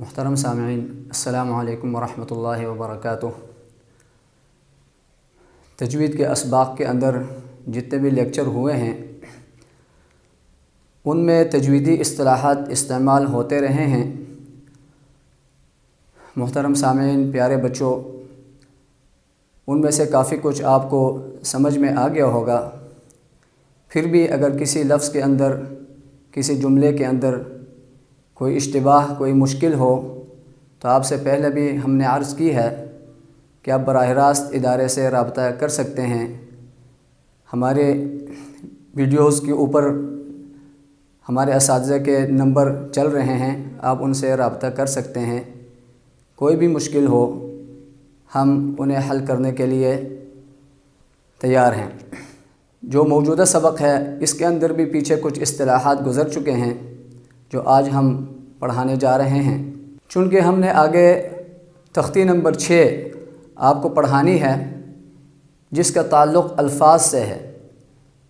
محترم سامعین، السلام علیکم ورحمۃ اللہ وبرکاتہ۔ تجوید کے اسباق کے اندر جتنے بھی لیکچر ہوئے ہیں ان میں تجویدی اصطلاحات استعمال ہوتے رہے ہیں۔ محترم سامعین، پیارے بچوں، ان میں سے کافی کچھ آپ کو سمجھ میں آ گیا ہوگا۔ پھر بھی اگر کسی لفظ کے اندر، کسی جملے کے اندر کوئی اشتباہ، کوئی مشکل ہو تو آپ سے پہلے بھی ہم نے عرض کی ہے کہ آپ براہ راست ادارے سے رابطہ کر سکتے ہیں۔ ہمارے ویڈیوز کے اوپر ہمارے اساتذہ کے نمبر چل رہے ہیں، آپ ان سے رابطہ کر سکتے ہیں۔ کوئی بھی مشکل ہو ہم انہیں حل کرنے کے لیے تیار ہیں۔ جو موجودہ سبق ہے اس کے اندر بھی پیچھے کچھ اصطلاحات گزر چکے ہیں جو آج ہم پڑھانے جا رہے ہیں۔ چونکہ ہم نے آگے تختی نمبر 6 آپ کو پڑھانی ہے جس کا تعلق الفاظ سے ہے،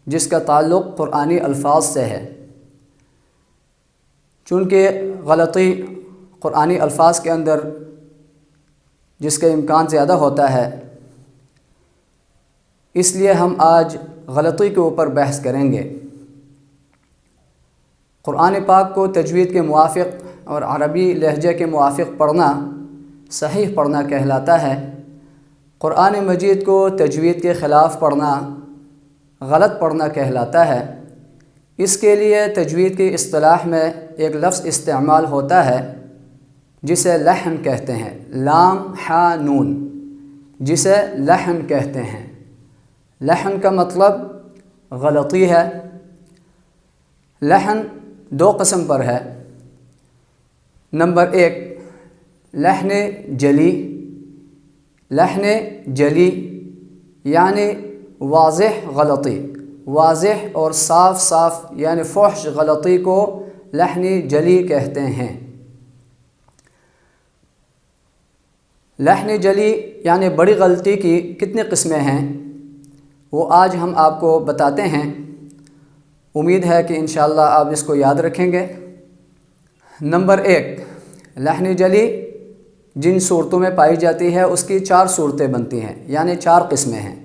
جس کا تعلق قرآنی الفاظ سے ہے۔ چونکہ غلطی قرآنی الفاظ کے اندر جس کا امکان زیادہ ہوتا ہے، اس لیے ہم آج غلطی کے اوپر بحث کریں گے۔ قرآن پاک کو تجوید کے موافق اور عربی لہجے کے موافق پڑھنا صحیح پڑھنا کہلاتا ہے۔ قرآن مجید کو تجوید کے خلاف پڑھنا غلط پڑھنا کہلاتا ہے۔ اس کے لیے تجوید کی اصطلاح میں ایک لفظ استعمال ہوتا ہے جسے لحن کہتے ہیں، لام حا نون، جسے لحن کہتے ہیں۔ لحن کا مطلب غلطی ہے۔ لحن دو قسم پر ہے۔ نمبر 1 لحن جلی۔ لحن جلی یعنی واضح غلطی، واضح اور صاف یعنی فحش غلطی کو لحن جلی کہتے ہیں۔ لحن جلی یعنی بڑی غلطی کی کتنی قسمیں ہیں وہ آج ہم آپ کو بتاتے ہیں۔ امید ہے کہ انشاءاللہ آپ اس کو یاد رکھیں گے۔ نمبر 1 لحن جلی جن صورتوں میں پائی جاتی ہے اس کی 4 صورتیں بنتی ہیں، یعنی 4 قسمیں ہیں۔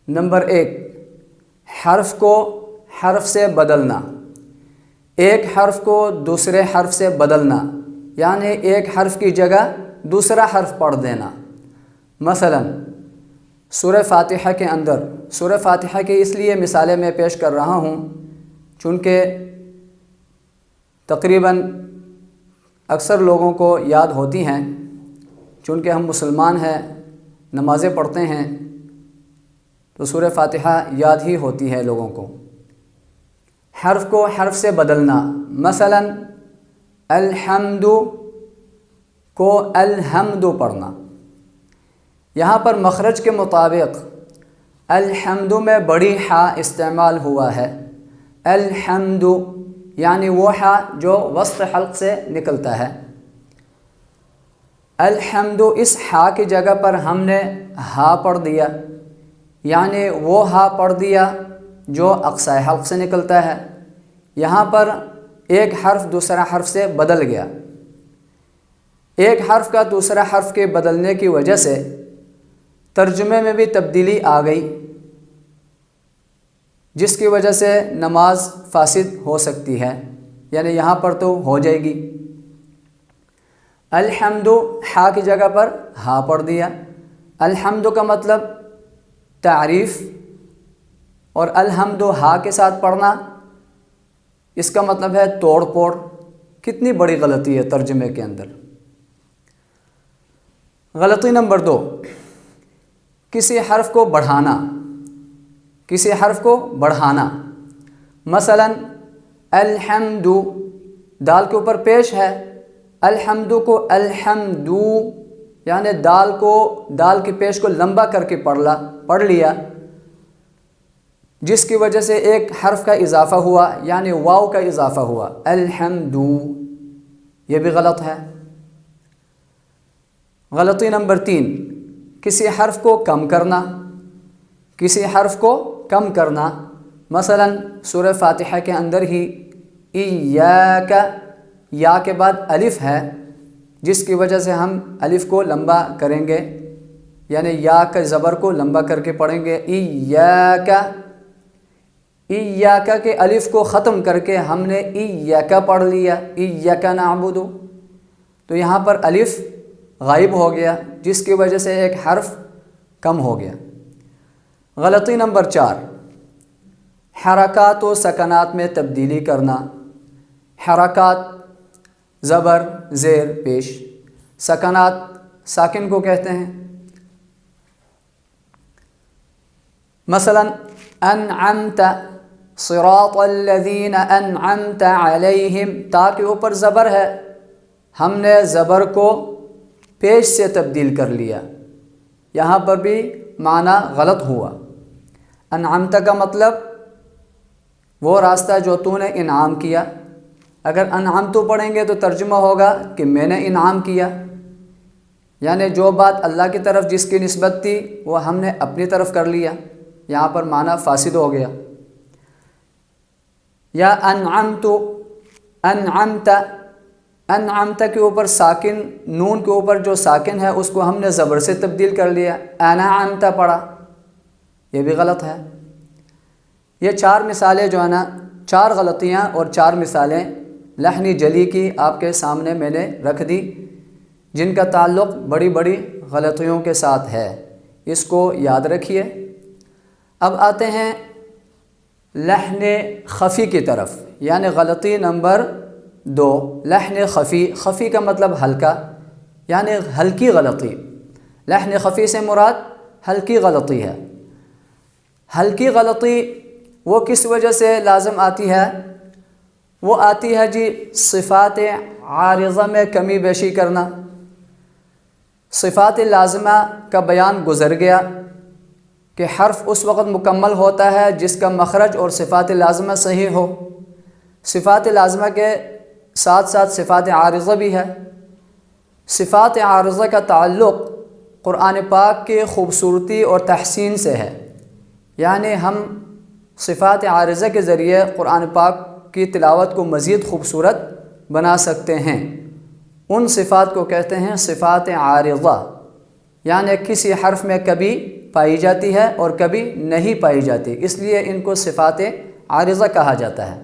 نمبر 1 حرف کو حرف سے بدلنا، ایک حرف کو دوسرے حرف سے بدلنا، یعنی ایک حرف کی جگہ دوسرا حرف پڑھ دینا۔ مثلا سورہ فاتحہ کے اندر، سورہ فاتحہ کی اس لیے مثالیں میں پیش کر رہا ہوں چونکہ تقریباً اکثر لوگوں کو یاد ہوتی ہیں، چونکہ ہم مسلمان ہیں، نمازیں پڑھتے ہیں تو سورہ فاتحہ یاد ہی ہوتی ہے لوگوں کو۔ حرف کو حرف سے بدلنا، مثلا الحمد کو الحمد پڑھنا۔ یہاں پر مخرج کے مطابق الحمد میں بڑی حا استعمال ہوا ہے۔ الحمد یعنی وہ حا جو وسط حلق سے نکلتا ہے۔ الحمد اس حا کی جگہ پر ہم نے ہا پڑھ دیا، یعنی وہ ہا پڑھ دیا جو اقصی حلق سے نکلتا ہے۔ یہاں پر ایک حرف دوسرا حرف سے بدل گیا۔ ایک حرف کا دوسرا حرف کے بدلنے کی وجہ سے ترجمے میں بھی تبدیلی آ گئی، جس کی وجہ سے نماز فاسد ہو سکتی ہے، یعنی یہاں پر تو ہو جائے گی۔ الحمد حا کی جگہ پر ہا پڑھ دیا۔ الحمد کا مطلب تعریف، اور الحمد ہا کے ساتھ پڑھنا اس کا مطلب ہے توڑ پھوڑ۔ کتنی بڑی غلطی ہے ترجمے کے اندر۔ غلطی نمبر 2 کسی حرف کو بڑھانا، کسی حرف کو بڑھانا۔ مثلا الحمد دال کے اوپر پیش ہے، الحمد کو الحمدو یعنی دال کی پیش کو لمبا کر کے پڑھ لیا، جس کی وجہ سے ایک حرف کا اضافہ ہوا، یعنی واو کا اضافہ ہوا، الحمدو۔ یہ بھی غلط ہے۔ غلطی نمبر 3 کسی حرف کو کم کرنا، کسی حرف کو کم کرنا۔ مثلا سورہ فاتحہ کے اندر ہی ایاک، یا کے بعد الف ہے، جس کی وجہ سے ہم الف کو لمبا کریں گے، یعنی یا کے زبر کو لمبا کر کے پڑھیں گے۔ ایاک، ایاک کے الف کو ختم کر کے ہم نے ایاک پڑھ لیا، ایاک نعبد، تو یہاں پر الف غائب ہو گیا، جس کی وجہ سے ایک حرف کم ہو گیا۔ غلطی نمبر 4، حرکات و سکنات میں تبدیلی کرنا۔ حرکات زبر، زیر، پیش، سکنات ساکن کو کہتے ہیں۔ مثلا انعمت، صراط الذین انعمت علیہم، تا کے اوپر زبر ہے، ہم نے زبر کو پیش سے تبدیل کر لیا، یہاں پر بھی معنی غلط ہوا۔ انعمت کا مطلب وہ راستہ جو تو نے انعام کیا، اگر انعمت پڑھیں گے تو ترجمہ ہوگا کہ میں نے انعام کیا، یعنی جو بات اللہ کی طرف جس کی نسبت تھی وہ ہم نے اپنی طرف کر لیا، یہاں پر معنی فاسد ہو گیا۔ یا انعمت، انعمت، انعمت کے اوپر ساکن، نون کے اوپر جو ساکن ہے اس کو ہم نے زبر سے تبدیل کر لیا، انعمت پڑھا، یہ بھی غلط ہے۔ یہ 4 مثالیں جو ہے نا، 4 غلطیاں اور 4 مثالیں لحنی جلی کی آپ کے سامنے میں نے رکھ دی، جن کا تعلق بڑی بڑی غلطیوں کے ساتھ ہے، اس کو یاد رکھیے۔ اب آتے ہیں لحن خفی کی طرف، یعنی غلطی نمبر 2، لحن خفی۔ خفی کا مطلب ہلکا، یعنی ہلکی غلطی۔ لحن خفی سے مراد ہلکی غلطی ہے۔ ہلکی غلطی وہ کس وجہ سے لازم آتی ہے؟ وہ آتی ہے جی صفات عارضہ میں کمی بیشی کرنا۔ صفات لازمہ کا بیان گزر گیا کہ حرف اس وقت مکمل ہوتا ہے جس کا مخرج اور صفات لازمہ صحیح ہو۔ صفات لازمہ کے ساتھ ساتھ صفات عارضہ بھی ہے۔ صفات عارضہ کا تعلق قرآن پاک کی خوبصورتی اور تحسین سے ہے، یعنی ہم صفات عارضہ کے ذریعے قرآن پاک کی تلاوت کو مزید خوبصورت بنا سکتے ہیں۔ ان صفات کو کہتے ہیں صفات عارضہ، یعنی کسی حرف میں کبھی پائی جاتی ہے اور کبھی نہیں پائی جاتی، اس لیے ان کو صفات عارضہ کہا جاتا ہے۔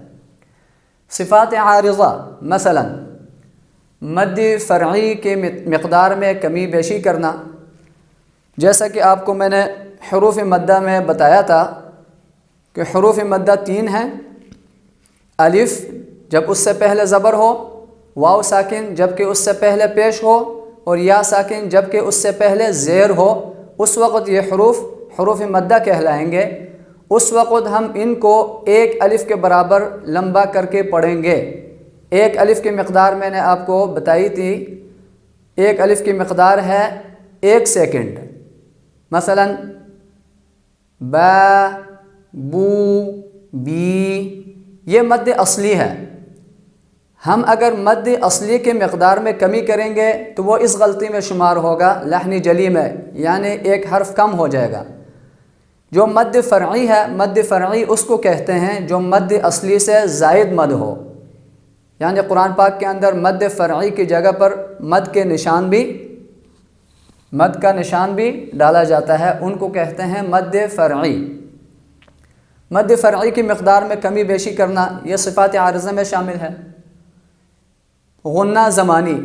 صفات عارضہ مثلا مد فرعی کے مقدار میں کمی بیشی کرنا، جیسا کہ آپ کو میں نے حروف مدہ میں بتایا تھا کہ حروف مدہ 3 ہیں۔ الف جب اس سے پہلے زبر ہو، واو ساکن جب کہ اس سے پہلے پیش ہو، اور یا ساکن جب کہ اس سے پہلے زیر ہو، اس وقت یہ حروف مدہ کہلائیں گے۔ اس وقت ہم ان کو ایک الف کے برابر لمبا کر کے پڑھیں گے۔ ایک الف کی مقدار میں نے آپ کو بتائی تھی، ایک الف کی مقدار ہے 1 سیکنڈ۔ مثلا با، بو، بی، یہ مد اصلی ہے۔ ہم اگر مد اصلی کے مقدار میں کمی کریں گے تو وہ اس غلطی میں شمار ہوگا لحنی جلی میں، یعنی ایک حرف کم ہو جائے گا۔ جو مد فرعی ہے، مد فرعی اس کو کہتے ہیں جو مد اصلی سے زائد مد ہو، یعنی قرآن پاک کے اندر مد فرعی کی جگہ پر مد کا نشان بھی ڈالا جاتا ہے، ان کو کہتے ہیں مد فرعی۔ مد فرعی کی مقدار میں کمی بیشی کرنا یہ صفات عارضہ میں شامل ہے۔ غنہ زمانی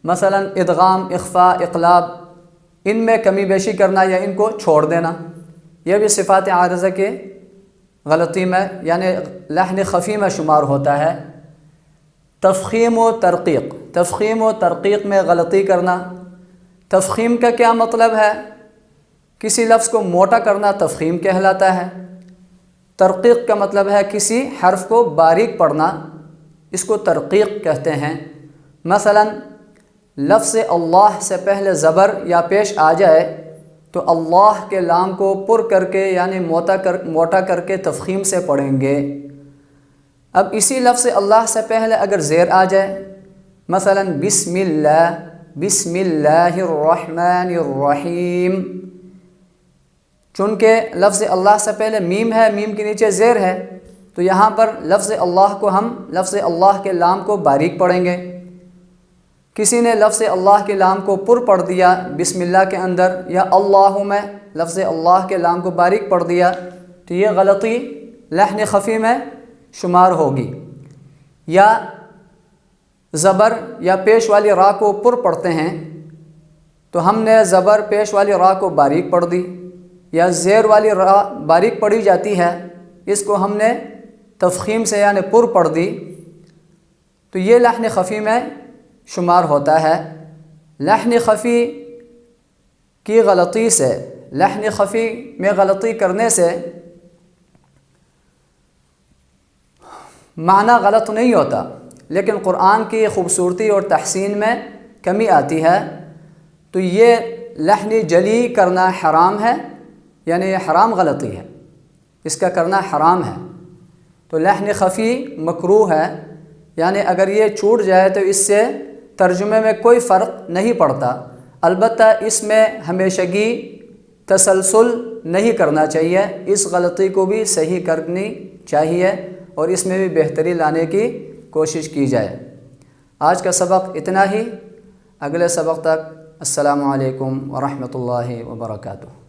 مثلا ادغام، اخفاء، اقلاب، ان میں کمی بیشی کرنا یا ان کو چھوڑ دینا، یہ بھی صفات عارضہ کے غلطی میں یعنی لحن خفی میں شمار ہوتا ہے۔ تفخیم و ترقیق، تفخیم و ترقیق میں غلطی کرنا۔ تفخیم کا کیا مطلب ہے؟ کسی لفظ کو موٹا کرنا تفخیم کہلاتا ہے۔ ترقیق کا مطلب ہے کسی حرف کو باریک پڑھنا، اس کو ترقیق کہتے ہیں۔ مثلا لفظ اللہ سے پہلے زبر یا پیش آ جائے تو اللہ کے لام کو پر کر کے یعنی موٹا کر کے تفخیم سے پڑھیں گے۔ اب اسی لفظ اللہ سے پہلے اگر زیر آ جائے، مثلا بسم اللہ، بسم اللہ الرحمن الرحیم، چونکہ لفظ اللہ سے پہلے میم ہے، میم کے نیچے زیر ہے، تو یہاں پر لفظ اللہ کو ہم لفظ اللہ کے لام کو باریک پڑھیں گے۔ کسی نے لفظ اللہ کے لام کو پر پڑھ دیا بسم اللہ کے اندر، یا اللہ میں لفظ اللہ کے لام کو باریک پڑھ دیا، تو یہ غلطی لحن خفی میں شمار ہوگی۔ یا زبر یا پیش والی را کو پر پڑھتے ہیں تو ہم نے زبر پیش والی را کو باریک پڑھ دی، یا زیر والی را باریک پڑھی جاتی ہے، اس کو ہم نے تفخیم سے یعنی پر پڑھ دی، تو یہ لحن خفی میں شمار ہوتا ہے۔ لحن خفی کی غلطی سے، لحن خفی میں غلطی کرنے سے معنی غلط نہیں ہوتا، لیکن قرآن کی خوبصورتی اور تحسین میں کمی آتی ہے، تو یہ لحن جلی کرنا حرام ہے، یعنی یہ حرام غلطی ہے، اس کا کرنا حرام ہے۔ تو لحن خفی مکروہ ہے، یعنی اگر یہ چھوٹ جائے تو اس سے ترجمے میں کوئی فرق نہیں پڑتا، البتہ اس میں ہمیشگی تسلسل نہیں کرنا چاہیے، اس غلطی کو بھی صحیح کرنی چاہیے اور اس میں بھی بہتری لانے کی کوشش کی جائے۔ آج کا سبق اتنا ہی، اگلے سبق تک السلام علیکم ورحمۃ اللہ وبرکاتہ۔